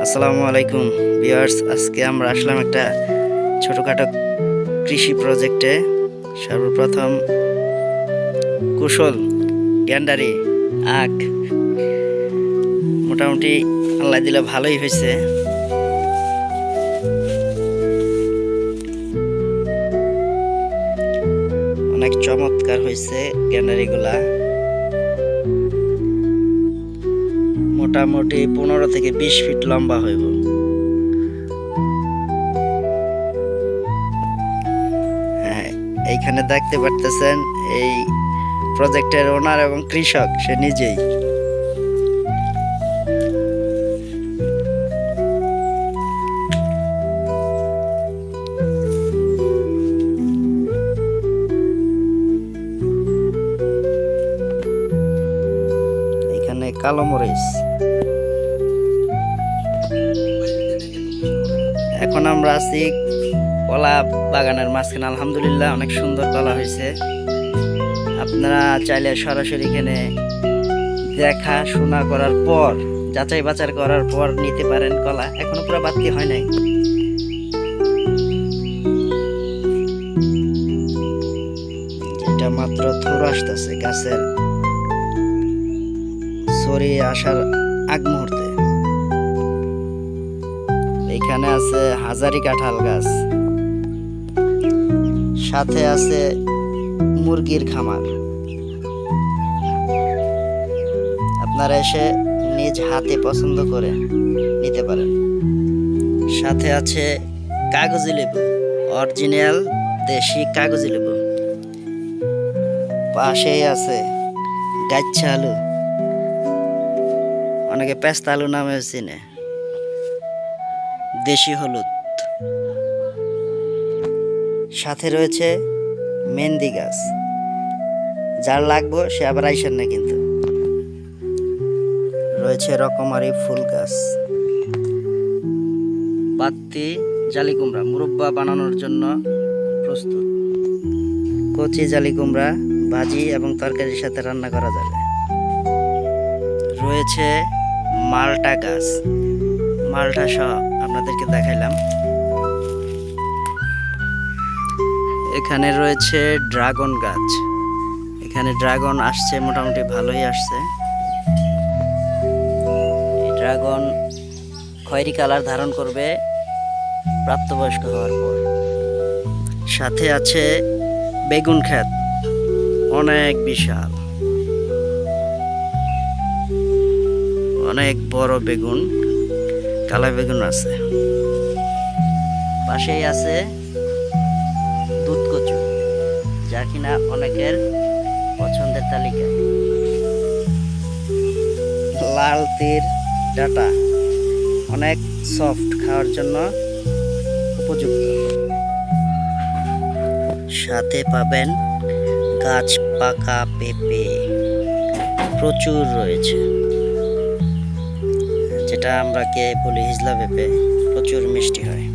আসসালামু আলাইকুম ভিউয়ার্স, আজকে আমরা আসলাম একটা ছোটখাটো কৃষি প্রজেক্টে। সর্বপ্রথম কুশল গ্যান্ডারি আখ মোটামুটি আল্লাহ দিলে ভালোই হয়েছে। অনেক চমৎকার হয়েছে গ্যান্ডারিগুলা। মোটামুটি 15 থেকে 20 ফিট লম্বা হইব। হ্যাঁ, এইখানে দেখতে পারতেছেন এই প্রজেক্টের ওনার এবং কৃষক সে নিজেই। এখানে কালো মরিচ। এখন আমরা আছি কলা বাগানের মাঝখানে। আলহামদুলিল্লাহ অনেক সুন্দর কলা হয়েছে। আপনারা চাইলে সরাসরি এখানে দেখা শোনা করার পর, যাচাই বাছাই করার পর নিতে পারেন কলা। এখনো পুরো বাতি হয় নাই। যেটা মাত্র থোর আসতেছে গাছের ছড়িয়ে আসার আগ মুহূর্তে। এখানে আছে হাজারি কাঁঠাল গাছ, সাথে আছে মুরগির খামার। আপনারা এসে নিজ হাতে পছন্দ করে নিতে পারেন। সাথে আছে কাগজি লেবু, অরিজিনাল দেশি কাগজি লেবু। পাশেই আছে গাইচ্ছা আলু, অনেকে পেস্তা আলু নামে চিনে। দেশি হলুদ, সাথে রয়েছে মেহেন্দি গাছ। যার লাগবে সে আবার আইসেন না। কিন্তু রয়েছে রকমারি ফুল গাছ। বাত্তি জালি কুমড়া মুরব্বা বানানোর জন্য প্রস্তুত। কচি জালি কুমড়া ভাজি এবং তরকারির সাথে রান্না করা যাবে। রয়েছে মালটা গাছ, মালটা সহ আপনাদেরকে দেখাইলাম। এখানে রয়েছে ড্রাগন গাছ। এখানে ড্রাগন আসছে, মোটামুটি ভালোই আসছে। এই ড্রাগন খয়েরি কালার ধারণ করবে প্রাপ্তবয়স্ক হওয়ার পর। সাথে আছে বেগুন ক্ষেত, অনেক বিশাল, অনেক বড় বেগুন, কালা বেগুন আছে। পাশেই আছে দুধ কচু, যা কিনা অনেকের পছন্দের তালিকায়। লাল তীর ডাটা অনেক সফট, খাওয়ার জন্য উপযুক্ত। সাথে পাবেন গাছ পাকা পেঁপে, প্রচুর রয়েছে। যেটা আমরা বলি হিজলা পেঁপে, প্রচুর মিষ্টি হয়।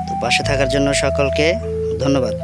তো পাশে থাকার জন্য সকলকে ধন্যবাদ।